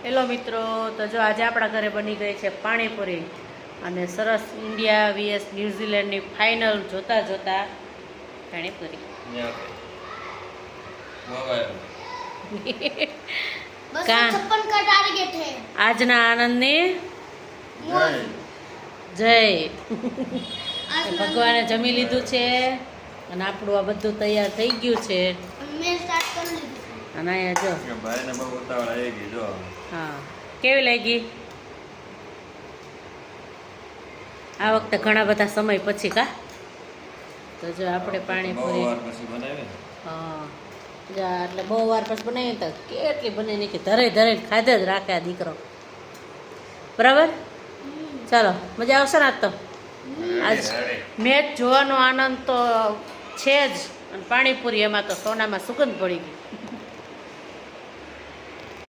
Hello મિત્રો, તો જો આજે આપણા ઘરે બની ગઈ છે પાણીપુરી અને સરસ ઇન્ડિયા vs ન્યૂઝીલેન્ડની ફાઇનલ જોતા જોતા પાણીપુરી. આજના આનંદની જય. ભગવાને જમી લીધું છે અને આપણું આ બધું તૈયાર થઈ ગયું છે. અને અહીંયા જો ભાઈને બહુ ઉતાવળ આવી ગઈ જો. હા, કેવી લાગી આ વખતે ઘણા બધા સમય પછી? કા તો જો આપણે પાણીપુરી બહુ વાર પછી બનાવી. હા, એટલે બહુ વાર પછી બનાવી તો કેટલી બની નાખી, ધરે ધરે ખાધે જ રાખે આ દીકરો. બરાબર, ચાલો મજા આવશે ને આજ તો. આજ મેચ જોવાનો આનંદ તો છે જ, અને પાણીપુરી એમાં તો સોનામાં સુગંધ પડી ગઈ.